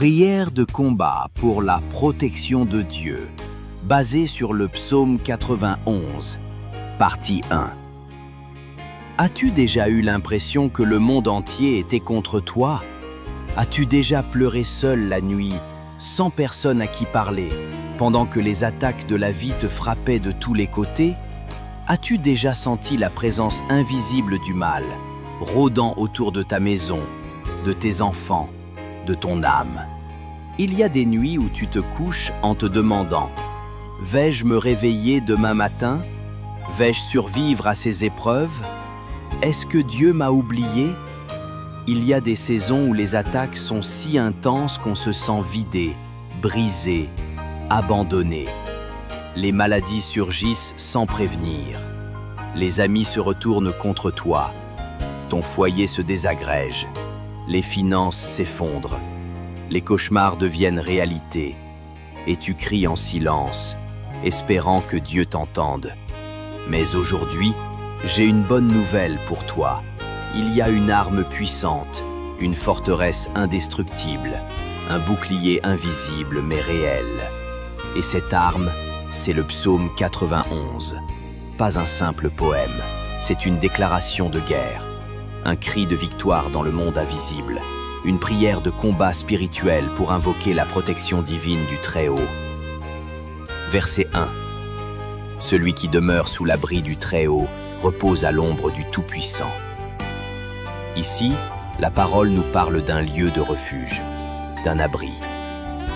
Prière de combat pour la protection de Dieu, basée sur le psaume 91, partie 1. As-tu déjà eu l'impression que le monde entier était contre toi? As-tu déjà pleuré seul la nuit, sans personne à qui parler, pendant que les attaques de la vie te frappaient de tous les côtés? As-tu déjà senti la présence invisible du mal, rôdant autour de ta maison, de tes enfants, de ton âme? Il y a des nuits où tu te couches en te demandant: vais-je me réveiller demain matin? Vais-je survivre à ces épreuves? Est-ce que Dieu m'a oublié? Il y a des saisons où les attaques sont si intenses qu'on se sent vidé, brisé, abandonné. Les maladies surgissent sans prévenir. Les amis se retournent contre toi. Ton foyer se désagrège. Les finances s'effondrent. Les cauchemars deviennent réalité. Et tu cries en silence, espérant que Dieu t'entende. Mais aujourd'hui, j'ai une bonne nouvelle pour toi. Il y a une arme puissante, une forteresse indestructible, un bouclier invisible mais réel. Et cette arme, c'est le psaume 91. Pas un simple poème, c'est une déclaration de guerre, un cri de victoire dans le monde invisible, une prière de combat spirituel pour invoquer la protection divine du Très-Haut. Verset 1. Celui qui demeure sous l'abri du Très-Haut repose à l'ombre du Tout-Puissant. Ici, la parole nous parle d'un lieu de refuge, d'un abri.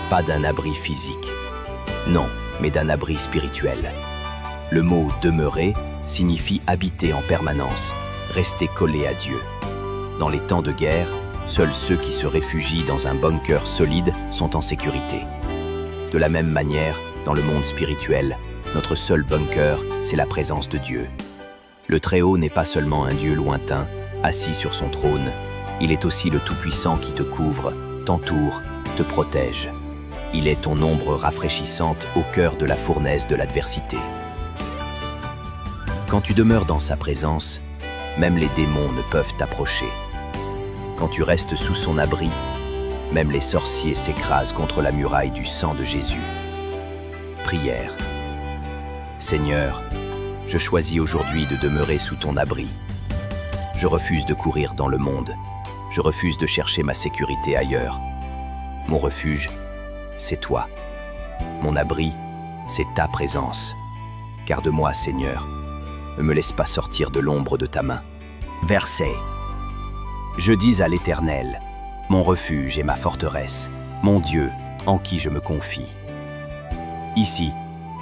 Pas d'un abri physique. Non, mais d'un abri spirituel. Le mot « demeurer » signifie habiter en permanence, rester collé à Dieu. Dans les temps de guerre, seuls ceux qui se réfugient dans un bunker solide sont en sécurité. De la même manière, dans le monde spirituel, notre seul bunker, c'est la présence de Dieu. Le Très-Haut n'est pas seulement un Dieu lointain, assis sur son trône, il est aussi le Tout-Puissant qui te couvre, t'entoure, te protège. Il est ton ombre rafraîchissante au cœur de la fournaise de l'adversité. Quand tu demeures dans sa présence, même les démons ne peuvent t'approcher. Quand tu restes sous son abri, même les sorciers s'écrasent contre la muraille du sang de Jésus. Prière. Seigneur, je choisis aujourd'hui de demeurer sous ton abri. Je refuse de courir dans le monde. Je refuse de chercher ma sécurité ailleurs. Mon refuge, c'est toi. Mon abri, c'est ta présence. Garde-moi, Seigneur. Ne me laisse pas sortir de l'ombre de ta main. Verset. Je dis à l'Éternel, mon refuge et ma forteresse, mon Dieu, en qui je me confie. Ici,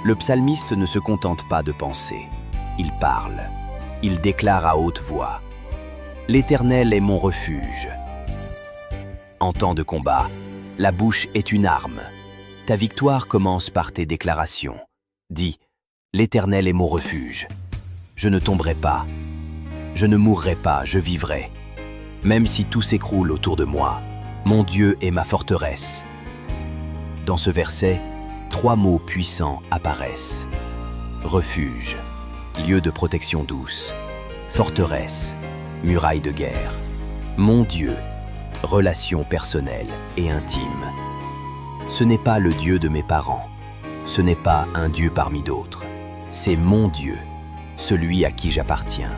le psalmiste ne se contente pas de penser. Il parle. Il déclare à haute voix: l'Éternel est mon refuge. En temps de combat, la bouche est une arme. Ta victoire commence par tes déclarations. Dis: l'Éternel est mon refuge. Je ne tomberai pas. Je ne mourrai pas, je vivrai. Même si tout s'écroule autour de moi, mon Dieu est ma forteresse. Dans ce verset, 3 mots puissants apparaissent. Refuge, lieu de protection douce. Forteresse, muraille de guerre. Mon Dieu, relation personnelle et intime. Ce n'est pas le Dieu de mes parents. Ce n'est pas un Dieu parmi d'autres. C'est mon Dieu, celui à qui j'appartiens,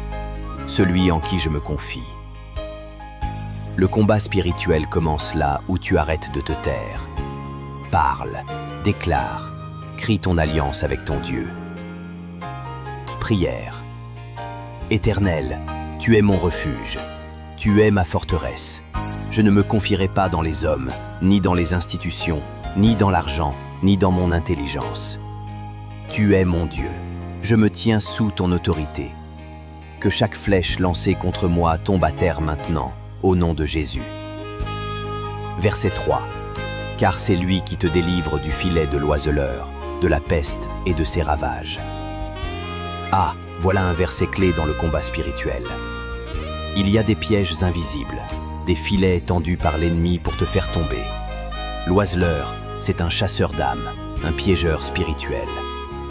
celui en qui je me confie. Le combat spirituel commence là où tu arrêtes de te taire. Parle, déclare, crie ton alliance avec ton Dieu. Prière. Éternel, tu es mon refuge, tu es ma forteresse. Je ne me confierai pas dans les hommes, ni dans les institutions, ni dans l'argent, ni dans mon intelligence. Tu es mon Dieu, je me tiens sous ton autorité. Que chaque flèche lancée contre moi tombe à terre maintenant, au nom de Jésus. Verset 3. Car c'est lui qui te délivre du filet de l'oiseleur, de la peste et de ses ravages. Ah, voilà un verset clé dans le combat spirituel. Il y a des pièges invisibles, des filets tendus par l'ennemi pour te faire tomber. L'oiseleur, c'est un chasseur d'âmes, un piégeur spirituel.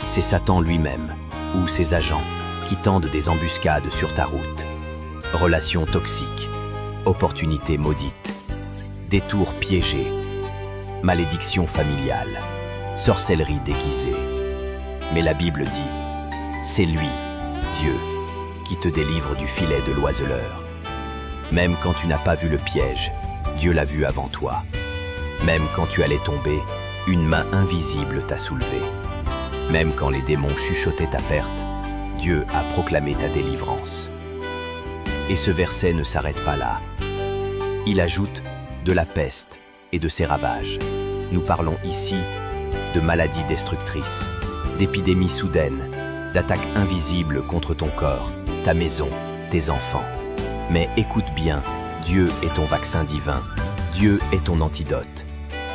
C'est Satan lui-même, ou ses agents, qui tendent des embuscades sur ta route. Relations toxiques, opportunités maudites, détours piégés, malédiction familiale, sorcellerie déguisée. Mais la Bible dit, c'est lui, Dieu, qui te délivre du filet de l'oiseleur. Même quand tu n'as pas vu le piège, Dieu l'a vu avant toi. Même quand tu allais tomber, une main invisible t'a soulevé. Même quand les démons chuchotaient ta perte, Dieu a proclamé ta délivrance. Et ce verset ne s'arrête pas là. Il ajoute de la peste et de ses ravages. Nous parlons ici de maladies destructrices, d'épidémies soudaines, d'attaques invisibles contre ton corps, ta maison, tes enfants. Mais écoute bien, Dieu est ton vaccin divin, Dieu est ton antidote,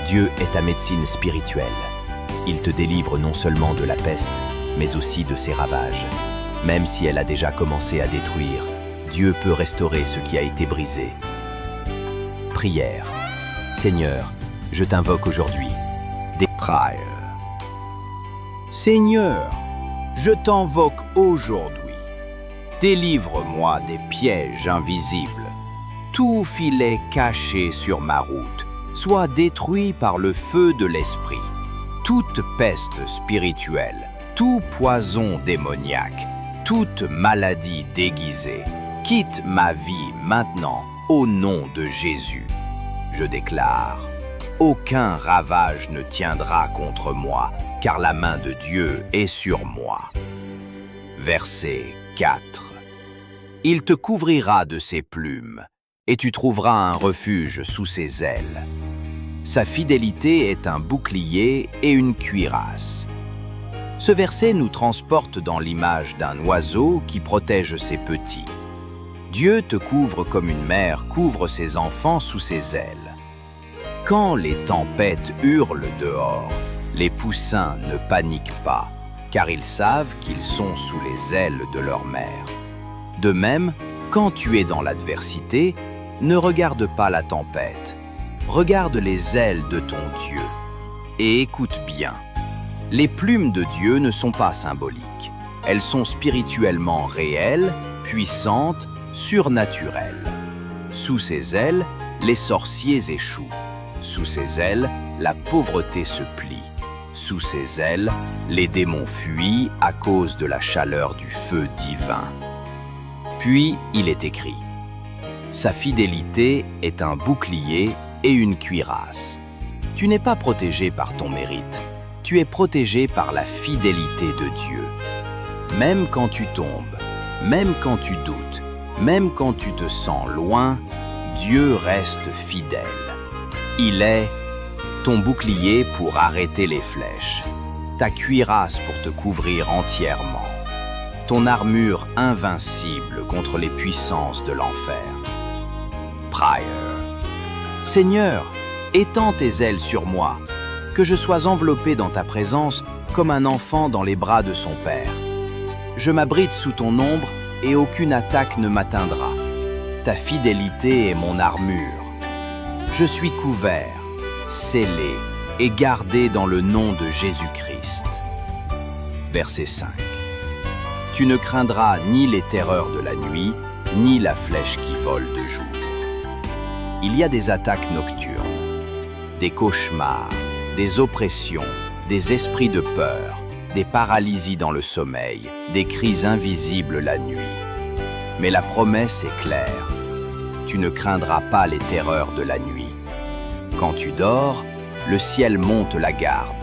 Dieu est ta médecine spirituelle. Il te délivre non seulement de la peste, mais aussi de ses ravages. Même si elle a déjà commencé à détruire, Dieu peut restaurer ce qui a été brisé. Prière. Seigneur, je t'invoque aujourd'hui. Des prières. Seigneur, je t'invoque aujourd'hui. Délivre-moi des pièges invisibles. Tout filet caché sur ma route soit détruit par le feu de l'esprit. Toute peste spirituelle, tout poison démoniaque, toute maladie déguisée, quitte ma vie maintenant au nom de Jésus. Je déclare, aucun ravage ne tiendra contre moi, car la main de Dieu est sur moi. Verset 4. Il te couvrira de ses plumes, et tu trouveras un refuge sous ses ailes. Sa fidélité est un bouclier et une cuirasse. Ce verset nous transporte dans l'image d'un oiseau qui protège ses petits. Dieu te couvre comme une mère couvre ses enfants sous ses ailes. Quand les tempêtes hurlent dehors, les poussins ne paniquent pas, car ils savent qu'ils sont sous les ailes de leur mère. De même, quand tu es dans l'adversité, ne regarde pas la tempête. Regarde les ailes de ton Dieu. Et écoute bien. Les plumes de Dieu ne sont pas symboliques. Elles sont spirituellement réelles, puissantes, surnaturelles. Sous ses ailes, les sorciers échouent. Sous ses ailes, la pauvreté se plie. Sous ses ailes, les démons fuient à cause de la chaleur du feu divin. Puis, il est écrit, « Sa fidélité est un bouclier et une cuirasse. » Tu n'es pas protégé par ton mérite, tu es protégé par la fidélité de Dieu. Même quand tu tombes, même quand tu doutes, même quand tu te sens loin, Dieu reste fidèle. Il est ton bouclier pour arrêter les flèches, ta cuirasse pour te couvrir entièrement, ton armure invincible contre les puissances de l'enfer. Prière. Seigneur, étends tes ailes sur moi, que je sois enveloppé dans ta présence comme un enfant dans les bras de son père. Je m'abrite sous ton ombre et aucune attaque ne m'atteindra. Ta fidélité est mon armure. Je suis couvert, scellé et gardé dans le nom de Jésus-Christ. Verset 5. Tu ne craindras ni les terreurs de la nuit, ni la flèche qui vole de jour. Il y a des attaques nocturnes, des cauchemars, des oppressions, des esprits de peur, des paralysies dans le sommeil, des cris invisibles la nuit. Mais la promesse est claire. Tu ne craindras pas les terreurs de la nuit. Quand tu dors, le ciel monte la garde.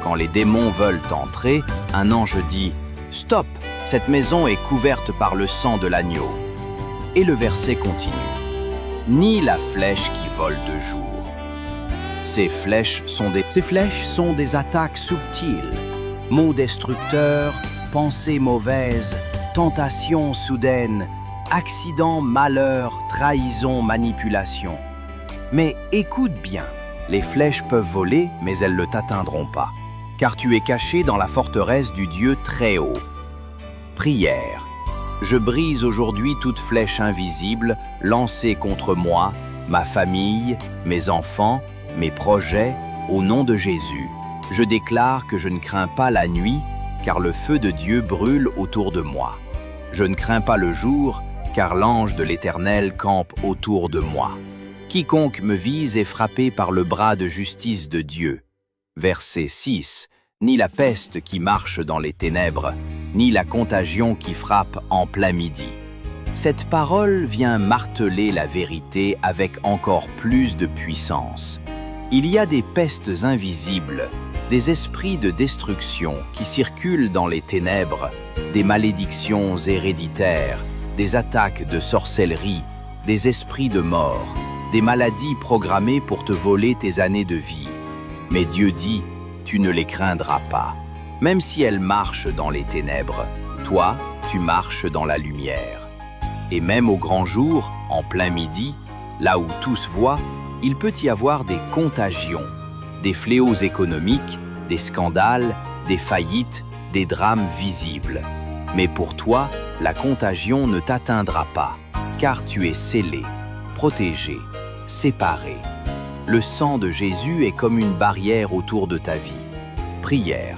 Quand les démons veulent entrer, un ange dit « Stop, cette maison est couverte par le sang de l'agneau. » Et le verset continue. « Ni la flèche qui vole de jour. » Ces flèches sont des attaques subtiles, mots destructeurs, pensées mauvaises, tentations soudaines, accidents, malheurs, trahisons, manipulations. Mais écoute bien, les flèches peuvent voler, mais elles ne t'atteindront pas, car tu es caché dans la forteresse du Dieu très haut. Prière. Je brise aujourd'hui toute flèche invisible lancée contre moi, ma famille, mes enfants, mes projets, au nom de Jésus. Je déclare que je ne crains pas la nuit, car le feu de Dieu brûle autour de moi. Je ne crains pas le jour, car l'ange de l'Éternel campe autour de moi. Quiconque me vise est frappé par le bras de justice de Dieu. Verset 6. Ni la peste qui marche dans les ténèbres, ni la contagion qui frappe en plein midi. Cette parole vient marteler la vérité avec encore plus de puissance. Il y a des pestes invisibles, des esprits de destruction qui circulent dans les ténèbres, des malédictions héréditaires, des attaques de sorcellerie, des esprits de mort, des maladies programmées pour te voler tes années de vie. Mais Dieu dit, tu ne les craindras pas. Même si elles marchent dans les ténèbres, toi, tu marches dans la lumière. Et même au grand jour, en plein midi, là où tous voient, il peut y avoir des contagions, des fléaux économiques, des scandales, des faillites, des drames visibles. Mais pour toi, la contagion ne t'atteindra pas, car tu es scellé, protégé, séparé. Le sang de Jésus est comme une barrière autour de ta vie. Prière.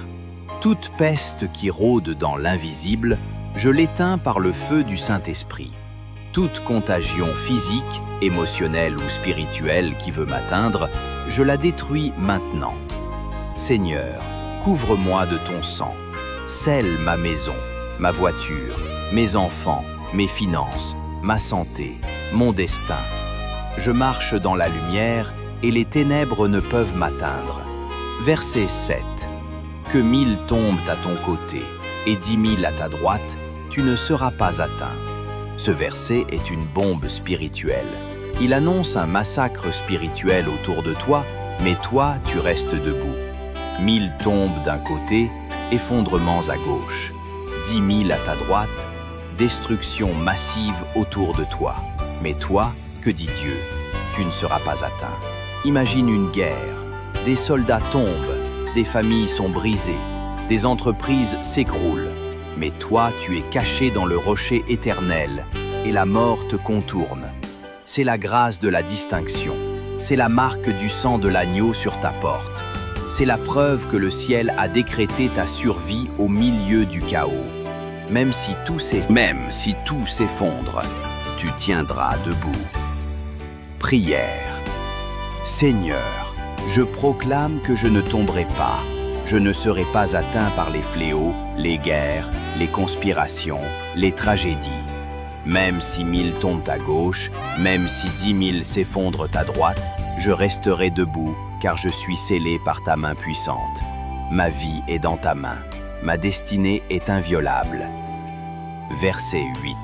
Toute peste qui rôde dans l'invisible, je l'éteins par le feu du Saint-Esprit. Toute contagion physique, émotionnelle ou spirituelle qui veut m'atteindre, je la détruis maintenant. Seigneur, couvre-moi de ton sang. Scelle ma maison, ma voiture, mes enfants, mes finances, ma santé, mon destin. Je marche dans la lumière et les ténèbres ne peuvent m'atteindre. Verset 7. Que 1000 tombent à ton côté et 10 000 à ta droite, tu ne seras pas atteint. Ce verset est une bombe spirituelle. Il annonce un massacre spirituel autour de toi, mais toi, tu restes debout. 1000 tombent d'un côté, effondrements à gauche. 10 000 à ta droite, destruction massive autour de toi. Mais toi, que dit Dieu? Tu ne seras pas atteint. Imagine une guerre. Des soldats tombent, des familles sont brisées, des entreprises s'écroulent. Mais toi, tu es caché dans le rocher éternel et la mort te contourne. C'est la grâce de la distinction. C'est la marque du sang de l'agneau sur ta porte. C'est la preuve que le ciel a décrété ta survie au milieu du chaos. Même si tout s'effondre, tu tiendras debout. Prière. Seigneur, je proclame que je ne tomberai pas. Je ne serai pas atteint par les fléaux, les guerres, les conspirations, les tragédies. Même si 1000 tombent à gauche, même si 10 000 s'effondrent à droite, je resterai debout, car je suis scellé par ta main puissante. Ma vie est dans ta main. Ma destinée est inviolable. Verset 8.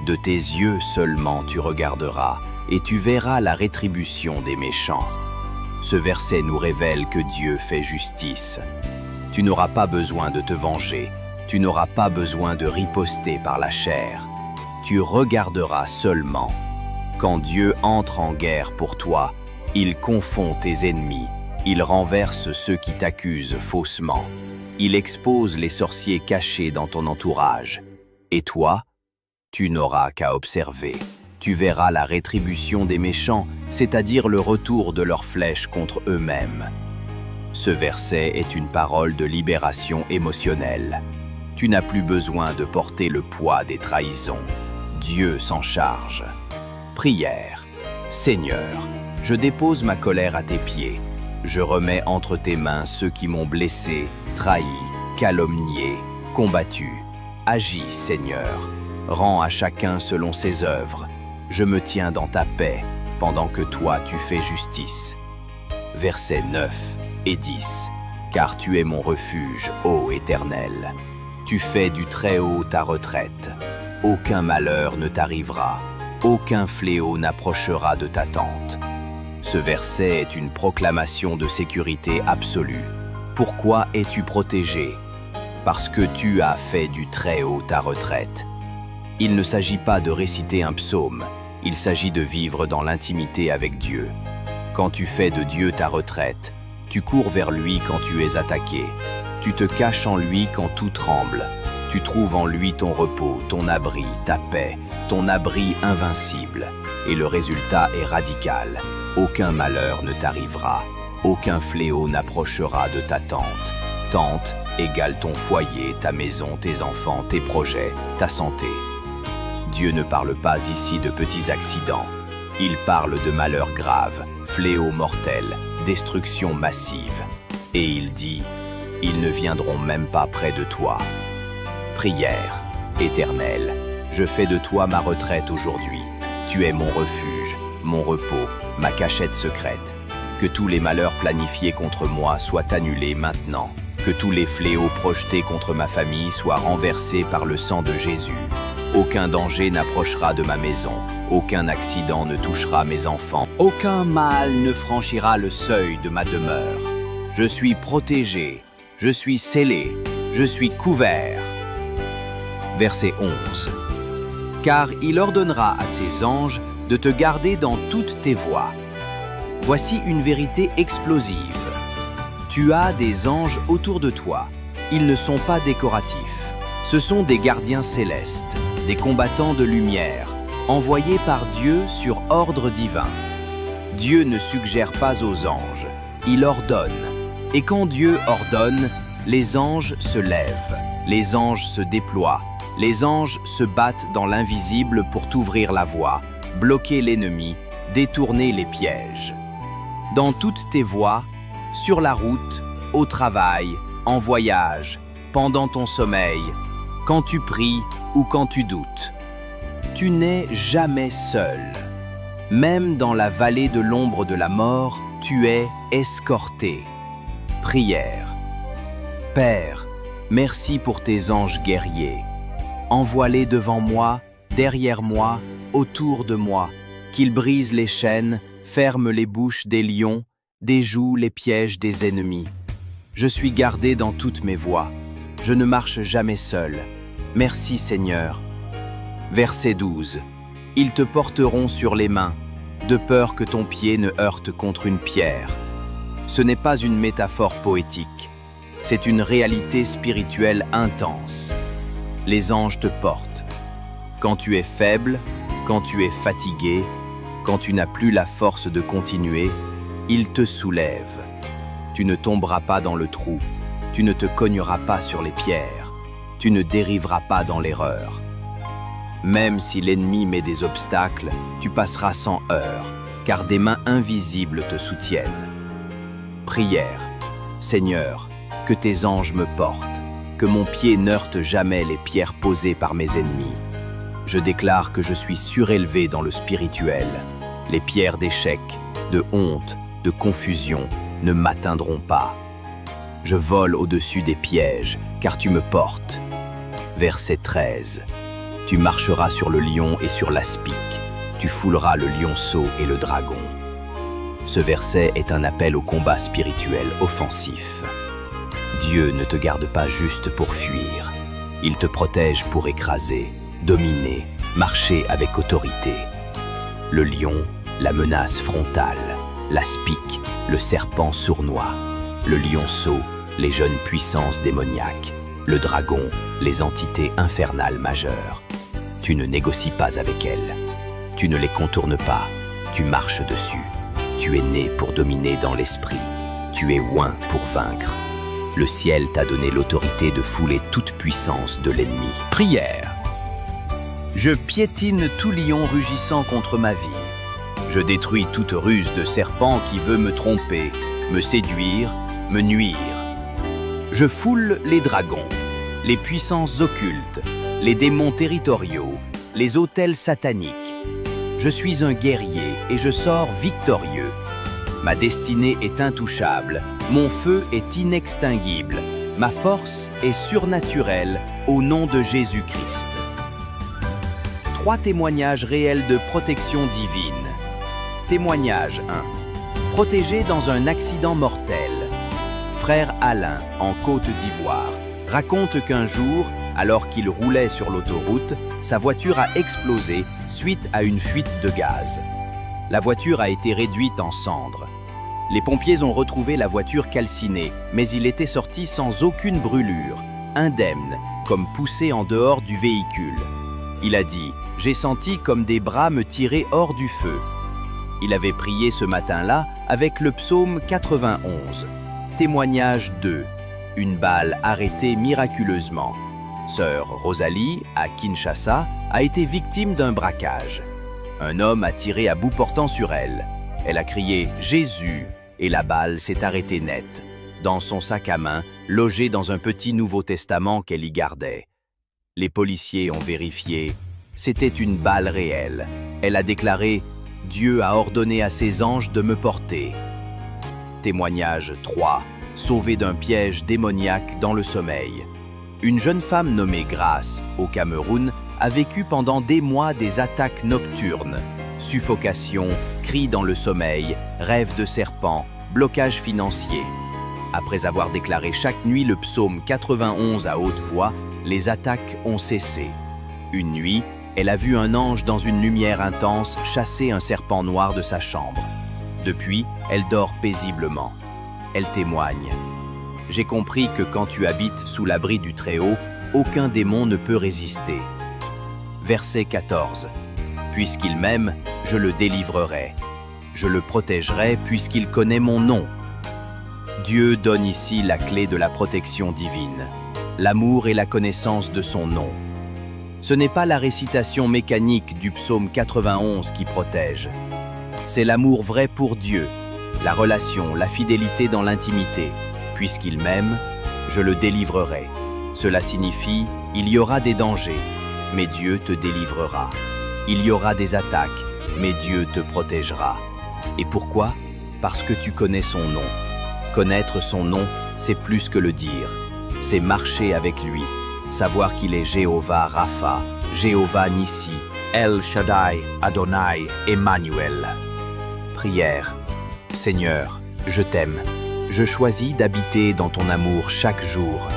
De tes yeux seulement tu regarderas, et tu verras la rétribution des méchants. Ce verset nous révèle que Dieu fait justice. Tu n'auras pas besoin de te venger, tu n'auras pas besoin de riposter par la chair. Tu regarderas seulement. Quand Dieu entre en guerre pour toi, il confond tes ennemis, il renverse ceux qui t'accusent faussement. Il expose les sorciers cachés dans ton entourage. Et toi, tu n'auras qu'à observer. Tu verras la rétribution des méchants, c'est-à-dire le retour de leurs flèches contre eux-mêmes. Ce verset est une parole de libération émotionnelle. Tu n'as plus besoin de porter le poids des trahisons. Dieu s'en charge. Prière. Seigneur, je dépose ma colère à tes pieds. Je remets entre tes mains ceux qui m'ont blessé, trahi, calomnié, combattu. Agis, Seigneur. Rends à chacun selon ses œuvres. Je me tiens dans ta paix, pendant que toi tu fais justice. Versets 9 et 10. Car tu es mon refuge, ô Éternel. Tu fais du Très-Haut ta retraite. Aucun malheur ne t'arrivera, aucun fléau n'approchera de ta tente. Ce verset est une proclamation de sécurité absolue. Pourquoi es-tu protégé? Parce que tu as fait du Très-Haut ta retraite. Il ne s'agit pas de réciter un psaume, il s'agit de vivre dans l'intimité avec Dieu. Quand tu fais de Dieu ta retraite, tu cours vers lui quand tu es attaqué. Tu te caches en lui quand tout tremble. Tu trouves en lui ton repos, ton abri, ta paix, ton abri invincible. Et le résultat est radical. Aucun malheur ne t'arrivera. Aucun fléau n'approchera de ta tente. Tente égale ton foyer, ta maison, tes enfants, tes projets, ta santé. Dieu ne parle pas ici de petits accidents. Il parle de malheurs graves, fléaux mortels, destruction massive. Et il dit, ils ne viendront même pas près de toi. Prière, Éternel, je fais de toi ma retraite aujourd'hui. Tu es mon refuge, mon repos, ma cachette secrète. Que tous les malheurs planifiés contre moi soient annulés maintenant. Que tous les fléaux projetés contre ma famille soient renversés par le sang de Jésus. Aucun danger n'approchera de ma maison. Aucun accident ne touchera mes enfants. Aucun mal ne franchira le seuil de ma demeure. Je suis protégé, je suis scellé, je suis couvert. Verset 11. Car il ordonnera à ses anges de te garder dans toutes tes voies. Voici une vérité explosive. Tu as des anges autour de toi. Ils ne sont pas décoratifs. Ce sont des gardiens célestes, des combattants de lumière, envoyés par Dieu sur ordre divin. Dieu ne suggère pas aux anges, il ordonne. Et quand Dieu ordonne, les anges se lèvent, les anges se déploient, les anges se battent dans l'invisible pour t'ouvrir la voie, bloquer l'ennemi, détourner les pièges. Dans toutes tes voies, sur la route, au travail, en voyage, pendant ton sommeil, quand tu pries ou quand tu doutes. Tu n'es jamais seul. Même dans la vallée de l'ombre de la mort, tu es escorté. Prière. Père, merci pour tes anges guerriers. Envoie-les devant moi, derrière moi, autour de moi, qu'ils brisent les chaînes, ferment les bouches des lions, déjouent les pièges des ennemis. Je suis gardé dans toutes mes voies. Je ne marche jamais seul. Merci Seigneur. Verset 12. Ils te porteront sur les mains, de peur que ton pied ne heurte contre une pierre. Ce n'est pas une métaphore poétique, c'est une réalité spirituelle intense. Les anges te portent. Quand tu es faible, quand tu es fatigué, quand tu n'as plus la force de continuer, ils te soulèvent. Tu ne tomberas pas dans le trou, tu ne te cogneras pas sur les pierres, tu ne dériveras pas dans l'erreur. Même si l'ennemi met des obstacles, tu passeras sans heurts, car des mains invisibles te soutiennent. Prière. Seigneur, que tes anges me portent, que mon pied n'heurte jamais les pierres posées par mes ennemis. Je déclare que je suis surélevé dans le spirituel. Les pierres d'échec, de honte, de confusion ne m'atteindront pas. Je vole au-dessus des pièges, car tu me portes. Verset 13. Tu marcheras sur le lion et sur l'aspic. Tu fouleras le lionceau et le dragon. Ce verset est un appel au combat spirituel offensif. Dieu ne te garde pas juste pour fuir. Il te protège pour écraser, dominer, marcher avec autorité. Le lion, la menace frontale. L'aspic, le serpent sournois. Le lionceau, les jeunes puissances démoniaques. Le dragon, les entités infernales majeures. Tu ne négocies pas avec elles. Tu ne les contournes pas. Tu marches dessus. Tu es né pour dominer dans l'esprit. Tu es oint pour vaincre. Le ciel t'a donné l'autorité de fouler toute puissance de l'ennemi. Prière. Je piétine tout lion rugissant contre ma vie. Je détruis toute ruse de serpent qui veut me tromper, me séduire, me nuire. Je foule les dragons, les puissances occultes, les démons territoriaux, les autels sataniques. Je suis un guerrier et je sors victorieux. Ma destinée est intouchable, mon feu est inextinguible, ma force est surnaturelle au nom de Jésus-Christ. 3 témoignages réels de protection divine. Témoignage 1. Protégé dans un accident mortel. Frère Alain, en Côte d'Ivoire, raconte qu'un jour, alors qu'il roulait sur l'autoroute, sa voiture a explosé suite à une fuite de gaz. La voiture a été réduite en cendres. Les pompiers ont retrouvé la voiture calcinée, mais il était sorti sans aucune brûlure, indemne, comme poussé en dehors du véhicule. Il a dit « J'ai senti comme des bras me tirer hors du feu ». Il avait prié ce matin-là avec le psaume 91. Témoignage 2. Une balle arrêtée miraculeusement. Sœur Rosalie, à Kinshasa, a été victime d'un braquage. Un homme a tiré à bout portant sur elle. Elle a crié « Jésus !» et la balle s'est arrêtée net, dans son sac à main, logé dans un petit Nouveau Testament qu'elle y gardait. Les policiers ont vérifié. C'était une balle réelle. Elle a déclaré « Dieu a ordonné à ses anges de me porter ». Témoignage 3. Sauvée d'un piège démoniaque dans le sommeil. Une jeune femme nommée Grace, au Cameroun, a vécu pendant des mois des attaques nocturnes. Suffocation, cris dans le sommeil, rêves de serpents, blocage financier. Après avoir déclaré chaque nuit le psaume 91 à haute voix, les attaques ont cessé. Une nuit, elle a vu un ange dans une lumière intense chasser un serpent noir de sa chambre. Depuis, elle dort paisiblement. Elle témoigne. « J'ai compris que quand tu habites sous l'abri du Très-Haut, aucun démon ne peut résister. » Verset 14. « Puisqu'il m'aime, je le délivrerai. Je le protégerai puisqu'il connaît mon nom. » Dieu donne ici la clé de la protection divine, l'amour et la connaissance de son nom. Ce n'est pas la récitation mécanique du psaume 91 qui protège. C'est l'amour vrai pour Dieu, la relation, la fidélité dans l'intimité. Puisqu'il m'aime, je le délivrerai. Cela signifie, il y aura des dangers, mais Dieu te délivrera. Il y aura des attaques, mais Dieu te protégera. Et pourquoi? Parce que tu connais son nom. Connaître son nom, c'est plus que le dire. C'est marcher avec lui, savoir qu'il est Jéhovah Rapha, Jéhovah Nissi, El Shaddai, Adonai, Emmanuel. Prière. Seigneur, je t'aime. Je choisis d'habiter dans ton amour chaque jour.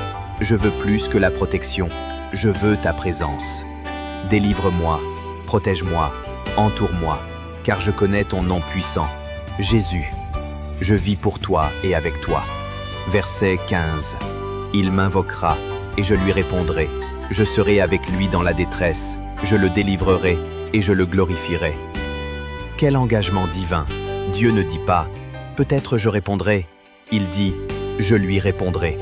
Je veux plus que la protection. Je veux ta présence. Délivre-moi, protège-moi, entoure-moi, car je connais ton nom puissant. Jésus, je vis pour toi et avec toi. Verset 15. Il m'invoquera et je lui répondrai. Je serai avec lui dans la détresse. Je le délivrerai et je le glorifierai. Quel engagement divin! Dieu ne dit pas « peut-être je répondrai ». Il dit « je lui répondrai ».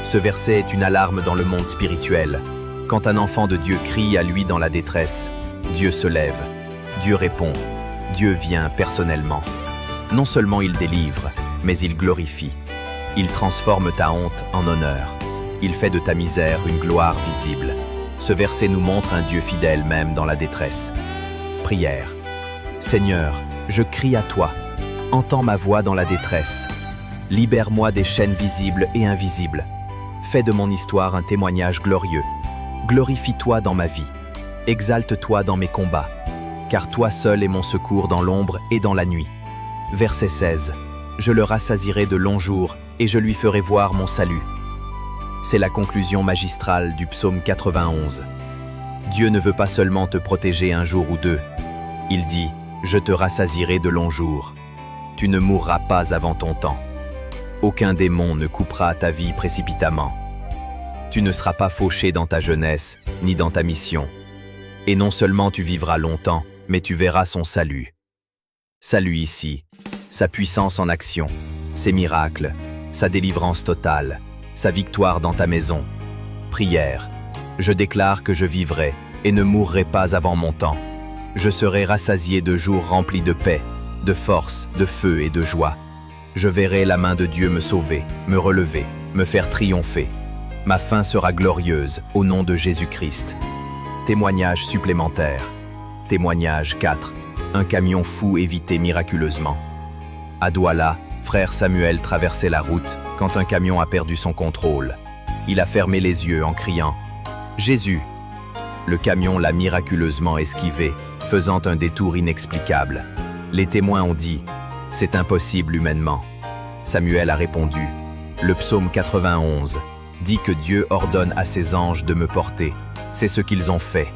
Ce verset est une alarme dans le monde spirituel. Quand un enfant de Dieu crie à lui dans la détresse, Dieu se lève, Dieu répond, Dieu vient personnellement. Non seulement il délivre, mais il glorifie. Il transforme ta honte en honneur. Il fait de ta misère une gloire visible. Ce verset nous montre un Dieu fidèle même dans la détresse. Prière. Seigneur, je crie à toi. Entends ma voix dans la détresse. Libère-moi des chaînes visibles et invisibles. Fais de mon histoire un témoignage glorieux. Glorifie-toi dans ma vie. Exalte-toi dans mes combats. Car toi seul est mon secours dans l'ombre et dans la nuit. Verset 16. Je le rassasierai de longs jours et je lui ferai voir mon salut. C'est la conclusion magistrale du psaume 91. Dieu ne veut pas seulement te protéger un jour ou deux. Il dit « Je te rassasierai de longs jours ». Tu ne mourras pas avant ton temps. Aucun démon ne coupera ta vie précipitamment. Tu ne seras pas fauché dans ta jeunesse, ni dans ta mission. Et non seulement tu vivras longtemps, mais tu verras son salut. Salut ici, sa puissance en action, ses miracles, sa délivrance totale, sa victoire dans ta maison. Prière. Je déclare que je vivrai et ne mourrai pas avant mon temps. Je serai rassasié de jours remplis de paix, de force, de feu et de joie. Je verrai la main de Dieu me sauver, me relever, me faire triompher. Ma fin sera glorieuse au nom de Jésus-Christ. Témoignage supplémentaire. Témoignage 4. Un camion fou évité miraculeusement. À Douala, frère Samuel traversait la route quand un camion a perdu son contrôle. Il a fermé les yeux en criant « Jésus !» Le camion l'a miraculeusement esquivé, faisant un détour inexplicable. Les témoins ont dit « C'est impossible humainement ». Samuel a répondu « Le psaume 91 dit que Dieu ordonne à ses anges de me porter. C'est ce qu'ils ont fait. »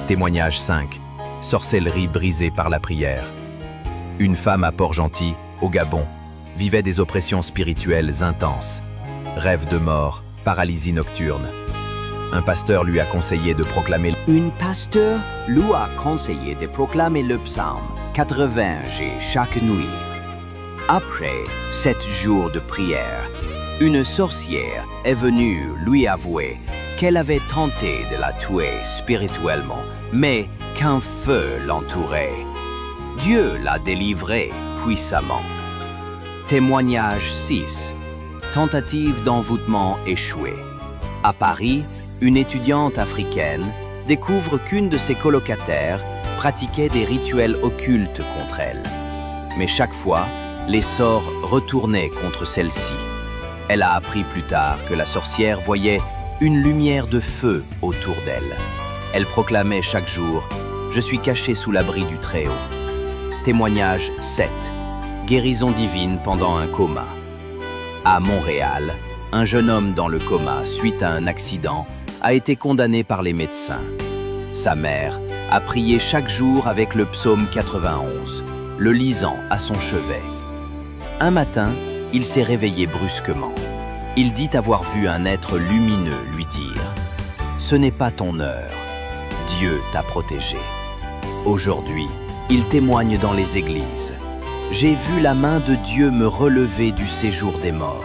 Témoignage 5. Sorcellerie brisée par la prière. Une femme à Port-Gentil, au Gabon, vivait des oppressions spirituelles intenses. Rêve de mort, paralysie nocturne. Un pasteur lui a conseillé de proclamer le psaume 80G chaque nuit. Après 7 jours de prière, une sorcière est venue lui avouer qu'elle avait tenté de la tuer spirituellement, mais qu'un feu l'entourait. Dieu l'a délivrée puissamment. Témoignage 6. Tentative d'envoûtement échouée. À Paris, une étudiante africaine découvre qu'une de ses colocataires pratiquait des rituels occultes contre elle. Mais chaque fois, les sorts retournaient contre celle-ci. Elle a appris plus tard que la sorcière voyait une lumière de feu autour d'elle. Elle proclamait chaque jour « Je suis cachée sous l'abri du Très-Haut ». Témoignage 7. Guérison divine pendant un coma. À Montréal, un jeune homme dans le coma suite à un accident a été condamné par les médecins. Sa mère a prié chaque jour avec le psaume 91, le lisant à son chevet. Un matin, il s'est réveillé brusquement. Il dit avoir vu un être lumineux lui dire « Ce n'est pas ton heure, Dieu t'a protégé ». Aujourd'hui, il témoigne dans les églises. « J'ai vu la main de Dieu me relever du séjour des morts ».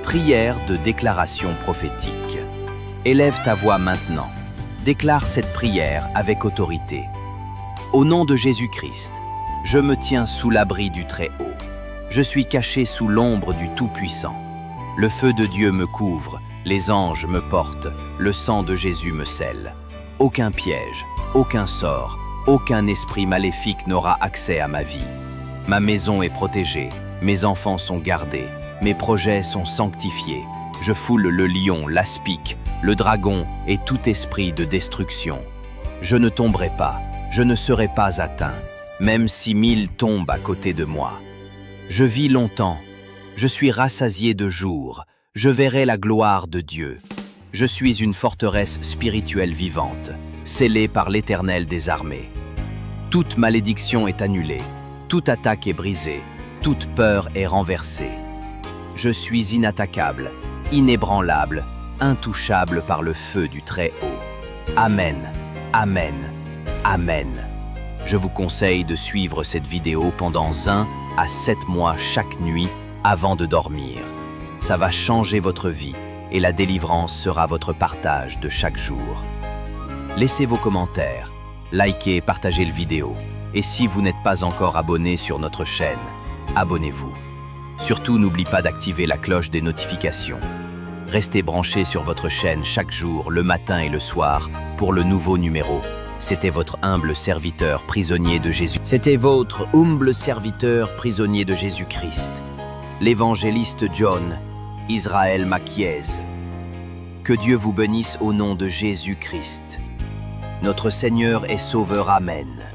Prière de déclaration prophétique. Élève ta voix maintenant. Déclare cette prière avec autorité. Au nom de Jésus-Christ, je me tiens sous l'abri du Très-Haut. Je suis caché sous l'ombre du Tout-Puissant. Le feu de Dieu me couvre, les anges me portent, le sang de Jésus me scelle. Aucun piège, aucun sort, aucun esprit maléfique n'aura accès à ma vie. Ma maison est protégée, mes enfants sont gardés, mes projets sont sanctifiés. Je foule le lion, l'aspic, le dragon et tout esprit de destruction. Je ne tomberai pas, je ne serai pas atteint, même si 1000 tombent à côté de moi. Je vis longtemps, je suis rassasié de jours, je verrai la gloire de Dieu. Je suis une forteresse spirituelle vivante, scellée par l'Éternel des armées. Toute malédiction est annulée, toute attaque est brisée, toute peur est renversée. Je suis inattaquable, inébranlable, intouchable par le feu du Très-Haut. Amen, Amen, Amen. Je vous conseille de suivre cette vidéo pendant 1 à 7 mois chaque nuit avant de dormir. Ça va changer votre vie et la délivrance sera votre partage de chaque jour. Laissez vos commentaires, likez et partagez la vidéo. Et si vous n'êtes pas encore abonné sur notre chaîne, abonnez-vous. Surtout, n'oubliez pas d'activer la cloche des notifications. Restez branchés sur votre chaîne chaque jour, le matin et le soir, pour le nouveau numéro. C'était votre humble serviteur prisonnier de Jésus. C'était votre humble serviteur prisonnier de Jésus-Christ, l'évangéliste John Israël Maquiez. Que Dieu vous bénisse au nom de Jésus-Christ. Notre Seigneur et Sauveur. Amen.